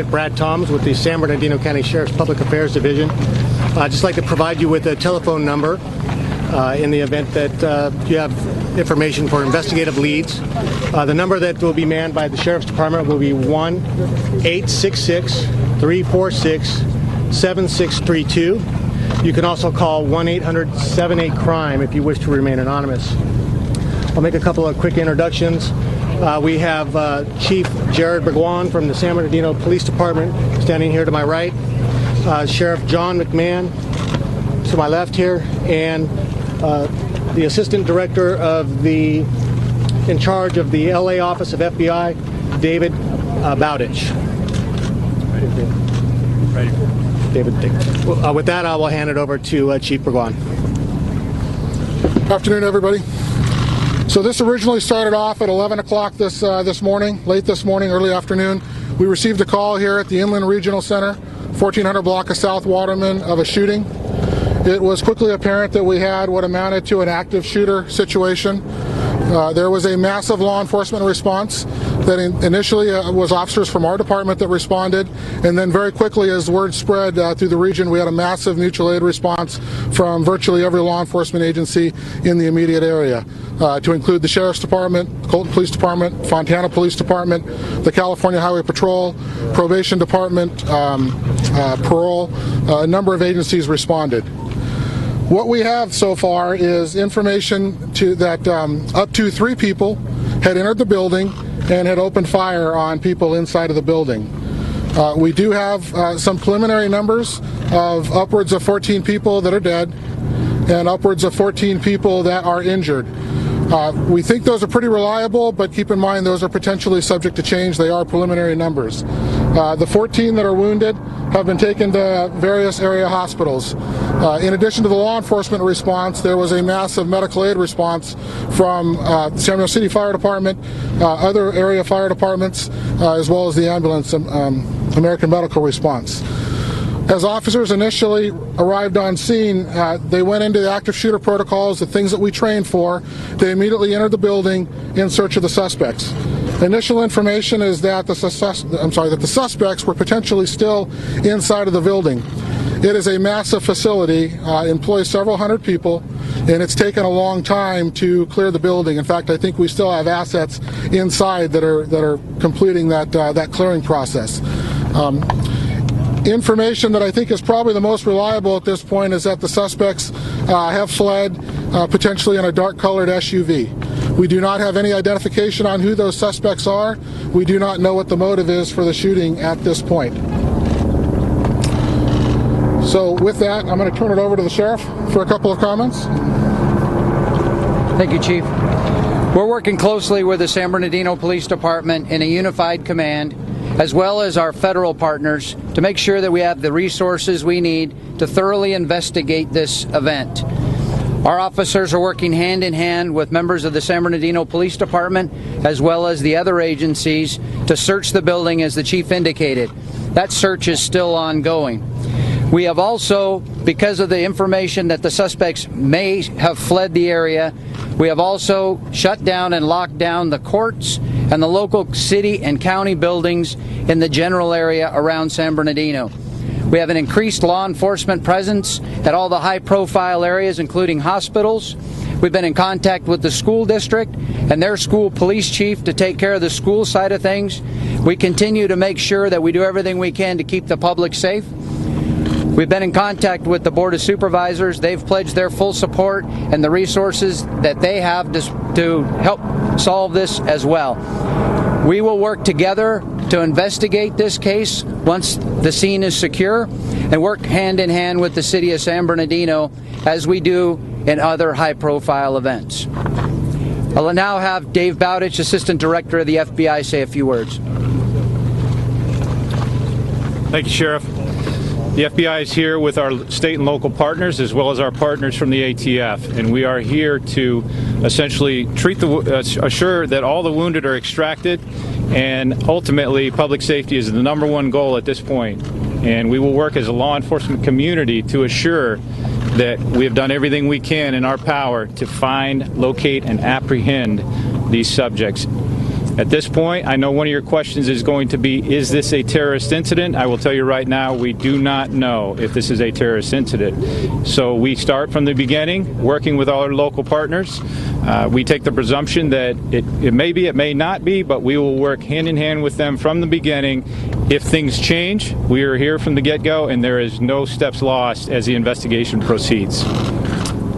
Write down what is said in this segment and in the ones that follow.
Brad Toms with the San Bernardino County Sheriff's Public Affairs Division. I'd just like to provide you with a telephone number in the event that you have information for investigative leads. The number that will be manned by the Sheriff's Department will be 1-866-346-7632. You can also call 1-800-78-CRIME if you wish to remain anonymous. I'll make a couple of quick introductions. We have Chief Jared Berguan from the San Bernardino Police Department standing here to my right, Sheriff John McMahon to my left here, and the Assistant Director in charge of the LA Office of FBI, David Bowditch. Ready. David. With that, I will hand it over to Chief Berguan. Good afternoon, everybody. So this originally started off at 11 o'clock this morning, late this morning, early afternoon. We received a call here at the Inland Regional Center, 1400 block of South Waterman, of a shooting. It was quickly apparent that we had what amounted to an active shooter situation. There was a massive law enforcement response that initially was officers from our department that responded, and then very quickly, as word spread through the region, we had a massive mutual aid response from virtually every law enforcement agency in the immediate area, to include the Sheriff's Department, Colton Police Department, Fontana Police Department, the California Highway Patrol, Probation Department, Parole. A number of agencies responded. What we have so far is information that up to 3 people had entered the building and had opened fire on people inside of the building. We do have some preliminary numbers of upwards of 14 people that are dead and upwards of 14 people that are injured. We think those are pretty reliable, but keep in mind those are potentially subject to change. They are preliminary numbers. The 14 that are wounded have been taken to various area hospitals. In addition to the law enforcement response, there was a massive medical aid response from San Bernardino City Fire Department, other area fire departments, as well as the ambulance American Medical Response. As officers initially arrived on scene, they went into the active shooter protocols, the things that we trained for. They immediately entered the building in search of the suspects. Initial information is that the suspects were potentially still inside of the building. It is a massive facility, employs several hundred people, and it's taken a long time to clear the building. In fact, I think we still have assets inside that are completing that clearing process. Information that I think is probably the most reliable at this point is that the suspects have fled, potentially in a dark-colored SUV. We do not have any identification on who those suspects are. We do not know what the motive is for the shooting at this point. So with that, I'm going to turn it over to the Sheriff for a couple of comments. Thank you, Chief. We're working closely with the San Bernardino Police Department in a unified command, as well as our federal partners, to make sure that we have the resources we need to thoroughly investigate this event. Our officers are working hand in hand with members of the San Bernardino Police Department, as well as the other agencies, to search the building as the Chief indicated. That search is still ongoing. We have also, because of the information that the suspects may have fled the area, we have also shut down and locked down the courts and the local city and county buildings in the general area around San Bernardino. We have an increased law enforcement presence at all the high-profile areas, including hospitals. We've been in contact with the school district and their school police chief to take care of the school side of things. We continue to make sure that we do everything we can to keep the public safe. We've been in contact with the Board of Supervisors. They've pledged their full support and the resources that they have to help solve this as well. We will work together to investigate this case once the scene is secure and work hand in hand with the City of San Bernardino as we do in other high-profile events. I'll now have Dave Bowditch, Assistant Director of the FBI, say a few words. Thank you, Sheriff. The FBI is here with our state and local partners, as well as our partners from the ATF, and we are here to essentially assure that all the wounded are extracted, and ultimately public safety is the #1 goal at this point. And we will work as a law enforcement community to assure that we have done everything we can in our power to find, locate, and apprehend these subjects. At this point, I know one of your questions is going to be, is this a terrorist incident? I will tell you right now, we do not know if this is a terrorist incident. So we start from the beginning, working with all our local partners. We take the presumption that it may be, it may not be, but we will work hand in hand with them from the beginning. If things change, we are here from the get-go, and there is no steps lost as the investigation proceeds.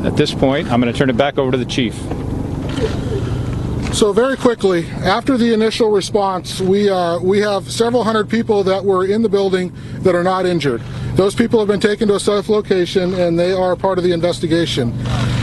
At this point, I'm going to turn it back over to the chief. So very quickly, after the initial response, we have several hundred people that were in the building that are not injured. Those people have been taken to a safe location, and they are part of the investigation.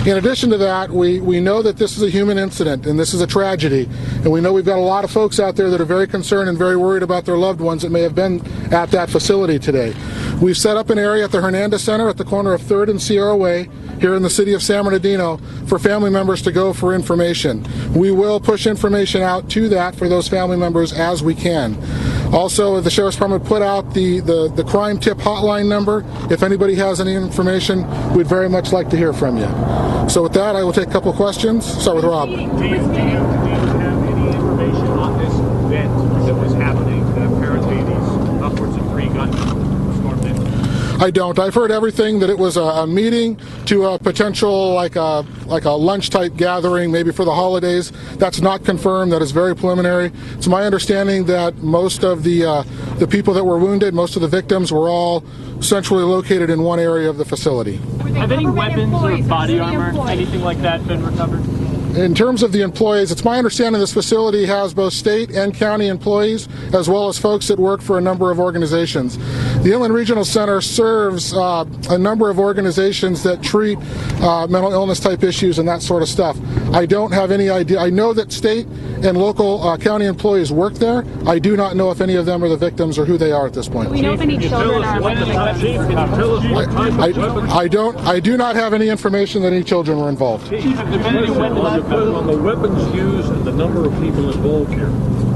In addition to that, we know that this is a human incident, and this is a tragedy, and we know we've got a lot of folks out there that are very concerned and very worried about their loved ones that may have been at that facility today. We've set up an area at the Hernandez Center at the corner of 3rd and Sierra Way here in the city of San Bernardino for family members to go for information. We will push information out to that for those family members as we can. Also, the Sheriff's Department put out the crime tip hotline number. If anybody has any information, we'd very much like to hear from you. So with that, I will take a couple questions. Start with Rob. Do you have any information on this event that was happening? Apparently these upwards of 3 gunmen stormed in. I don't. I've heard everything, that it was a meeting to a potential like a lunch type gathering, maybe for the holidays. That's not confirmed. That is very preliminary. It's my understanding that most of the people that were wounded, most of the victims, were all centrally located in one area of the facility. Have any weapons or body armor, anything like that, been recovered? In terms of the employees, it's my understanding this facility has both state and county employees, as well as folks that work for a number of organizations. The Inland Regional Center serves a number of organizations that treat mental illness type issues and that sort of stuff. I don't have any idea. I know that state and local county employees work there. I do not know if any of them are the victims or who they are at this point. We know if any children are among the victims. I do not have any information that any children were involved. On the weapons used and the number of people involved here,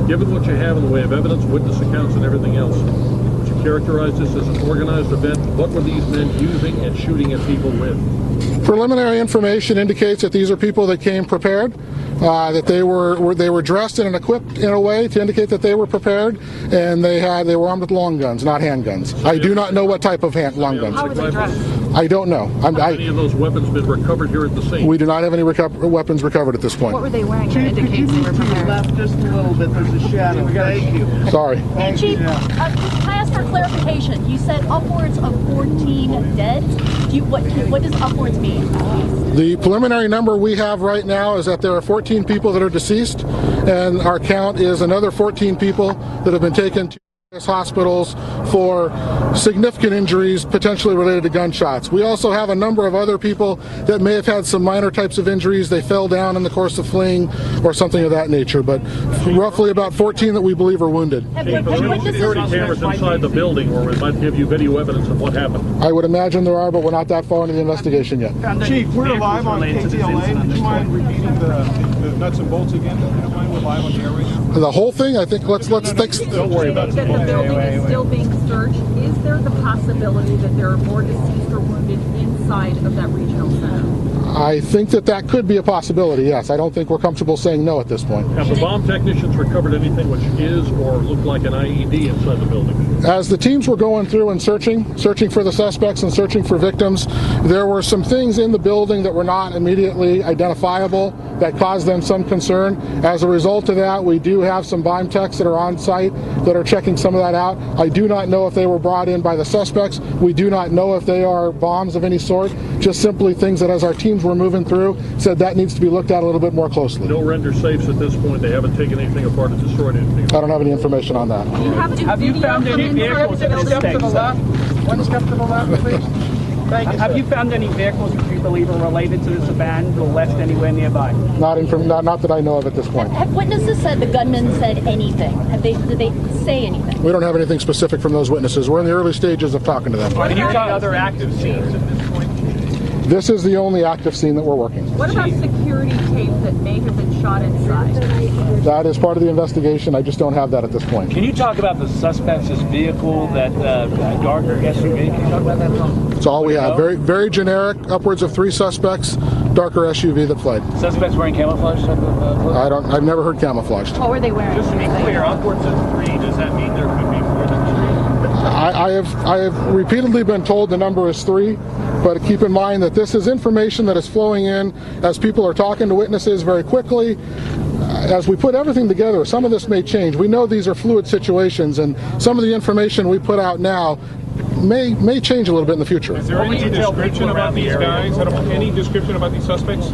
given what you have in the way of evidence, witness accounts, and everything else, would you characterize this as an organized event? What were these men using and shooting at people with? Preliminary information indicates that these are people that came prepared, that they were dressed and equipped in a way to indicate that they were prepared, and they were armed with long guns, not handguns. I do not know what type of long guns. How were they dressed? I don't know. Have any of those weapons been recovered here at the scene? We do not have any weapons recovered at this point. What were they wearing that indicates they were prepared? Left just a little bit. There's a shadow. Thank you. Sorry. Hey, Chief, can I ask for clarification? You said upwards of 14 dead. What does upwards mean? The preliminary number we have right now is that there are 14 people that are deceased, and our count is another 14 people that have been taken to hospitals for significant injuries potentially related to gunshots. We also have a number of other people that may have had some minor types of injuries. They fell down in the course of fleeing or something of that nature, but roughly about 14 that we believe are wounded. Are there any security cameras inside the building where it might give you video evidence of what happened? I would imagine there are, but we're not that far into the investigation yet. Chief, we're live on KTLA. Would you mind repeating the nuts and bolts again? Would you mind? We're live on the air right now. The whole thing, I think, let's think. Don't worry about it. The building is still being searched. Is there the possibility that there are more deceased or wounded inside of that regional center? I think that could be a possibility, yes. I don't think we're comfortable saying no at this point. Have the bomb technicians recovered anything which is or looked like an IED inside the building? As the teams were going through and searching for the suspects and searching for victims, there were some things in the building that were not immediately identifiable that caused them some concern. As a result of that, we do have some bomb techs that are on site that are checking some of that out. I do not know if they were brought in by the suspects. We do not know if they are bombs of any sort, just simply things that as our teams were moving through said that needs to be looked at a little bit more closely. No render safes at this point. They haven't taken anything apart or destroyed anything. I don't have any information on that. Have you found any vehicles? Step to the left. One step to the left, please. Thank you. Have you found any vehicles which you believe are related to this event or left anywhere nearby? Not that I know of at this point. Have witnesses said the gunman said anything? Did they say anything? We don't have anything specific from those witnesses. We're in the early stages of talking to them. Are you got other active scenes at this point? This is the only active scene that we're working. What about security tape that may have been shot inside? That is part of the investigation. I just don't have that at this point. Can you talk about the suspect's vehicle, that darker SUV? Can you talk about that at all? That's all we have. Very, very generic. Upwards of 3 suspects. Darker SUV that fled. Suspects wearing camouflage type of clothes? I've never heard camouflaged. What were they wearing? Just to be clear, upwards of 3, does that mean there could be more than 3? I have repeatedly been told the number is 3, but keep in mind that this is information that is flowing in as people are talking to witnesses very quickly. As we put everything together, some of this may change. We know these are fluid situations, and some of the information we put out now may change a little bit in the future. Is there any description about these guys? Any description about these suspects?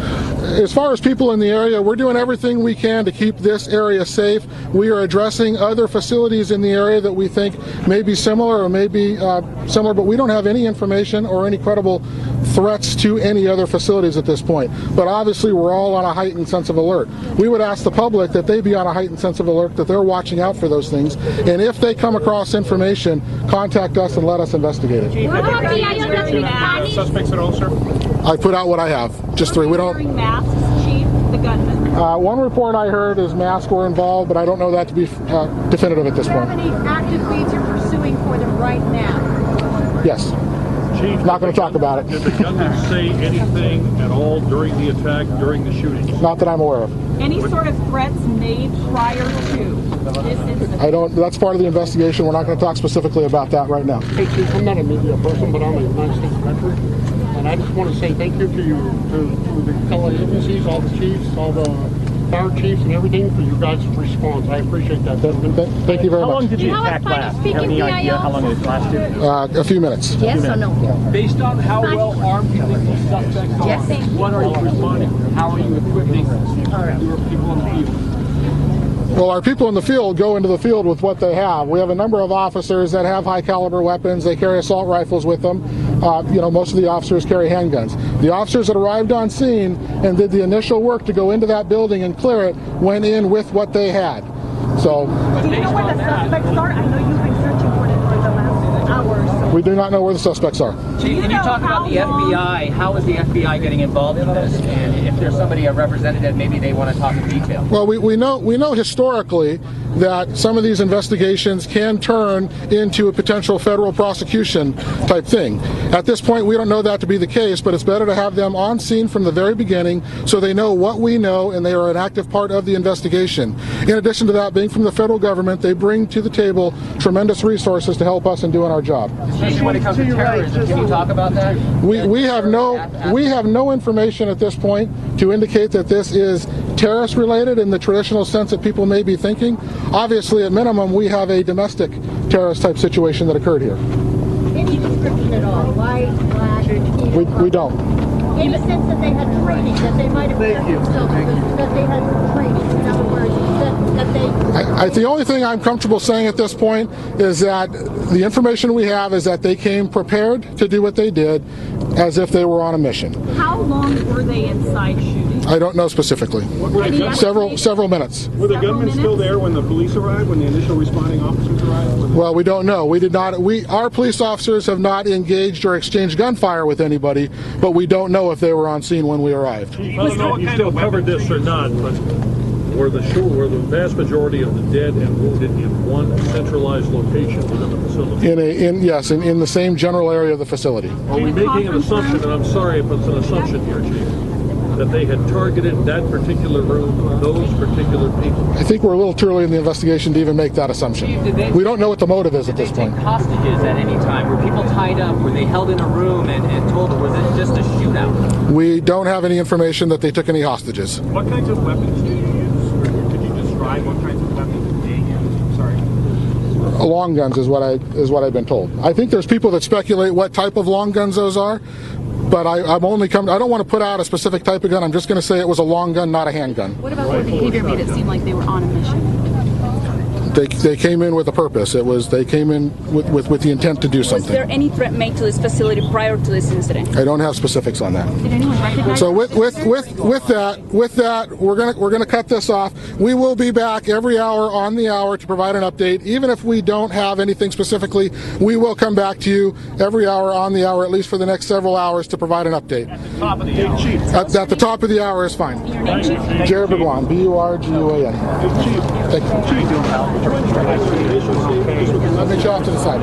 As far as people in the area, we're doing everything we can to keep this area safe. We are addressing other facilities in the area that we think may be similar or may be similar, but we don't have any information or any credible threats to any other facilities at this point. But obviously we're all on a heightened sense of alert. We would ask the public that they be on a heightened sense of alert, that they're watching out for those things, and if they come across information, contact us and let us investigate it. Suspects at all, sir? I put out what I have, just 3. We don't. Wearing masks, Chief, the gunman. One report I heard is masks were involved, but I don't know that to be definitive at this point. Do you have any active leads you're pursuing for them right now? Yes. Chief, Not going to talk about it. did the gunman say anything at all during the attack, during the shooting? Not that I'm aware of. Any sort of threats made prior to this incident? I don't. That's part of the investigation. We're not going to talk specifically about that right now. Hey Chief, I'm not a media person, but I'm a United States veteran, and I just want to say thank you to the fellow agencies, all the chiefs, all the fire chiefs, and everything for your guys' response. I appreciate that. Thank you very How long much. did the attack last? Do you have any idea how long it lasted? A few minutes. Yes or no? Based on how well armed you think these suspects are, Yes. what are you responding? How are you equipping your people in the field? Well, our people in the field go into the field with what they have. We have a number of officers that have high caliber weapons. They carry assault rifles with them. Most of the officers carry handguns. The officers that arrived on scene and did the initial work to go into that building and clear it went in with what they had. So, Do you know where the suspects are? I know you've been searching for them for the last hours. we do not know where the suspects are. Chief, can you talk about the FBI? How is the FBI getting involved in this? And if there's somebody, a representative, maybe they want to talk in detail. Well, we know historically that some of these investigations can turn into a potential federal prosecution type thing. At this point, we don't know that to be the case, but it's better to have them on scene from the very beginning so they know what we know and they are an active part of the investigation. In addition to that, being from the federal government, they bring to the table tremendous resources to help us in doing our job. Especially when it comes to terrorism, can you talk about that? We have no information at this point to indicate that this is terrorist related in the traditional sense that people may be thinking. Obviously, at minimum, we have a domestic terrorist type situation that occurred here. Any description at all? White, black? We don't. In the sense that they had training, that they might have that they had training. In other words, that they. The only thing I'm comfortable saying at this point is that the information we have is that they came prepared to do what they did, as if they were on a mission. How long were they inside shooting? I don't know specifically. Several minutes. Were the gunmen still there when the police arrived, when the initial responding officers arrived? Well, we don't know. We did not. Our police officers have not engaged or exchanged gunfire with anybody, but we don't know if they were on scene when we arrived. I don't know if you still covered this or not, but were the vast majority of the dead and wounded in one centralized location within the facility? In the same general area of the facility. Are we making an assumption, and I'm sorry if it's an assumption here, Chief, that they had targeted that particular room, those particular people? I think we're a little too early in the investigation to even make that assumption. We don't know what the motive is at this point. Did they take hostages at any time? Were people tied up? Were they held in a room and told, or was it just a shootout? We don't have any information that they took any hostages. What kinds of weapons do you use? Or could you describe what kinds of weapons they use? Sorry. Long guns is what I've been told. I think there's people that speculate what type of long guns those are, but I don't want to put out a specific type of gun. I'm just going to say it was a long gun, not a handgun. What about their behavior made it seem like they were on a mission? They came in with a purpose. They came in with the intent to do Was something. there any threat made to this facility prior to this incident? I don't have specifics on that. Did anyone recognize? So with that, we're gonna cut this off. We will be back every hour on the hour to provide an update. Even if we don't have anything specifically, we will come back to you every hour on the hour, at least for the next several hours, to provide an update. At the top of the hour. At the top of the hour is fine. Your name, Chief? Jared Burguan, B-U-R-G-U-A-N. Thank you. Let me show off to the side.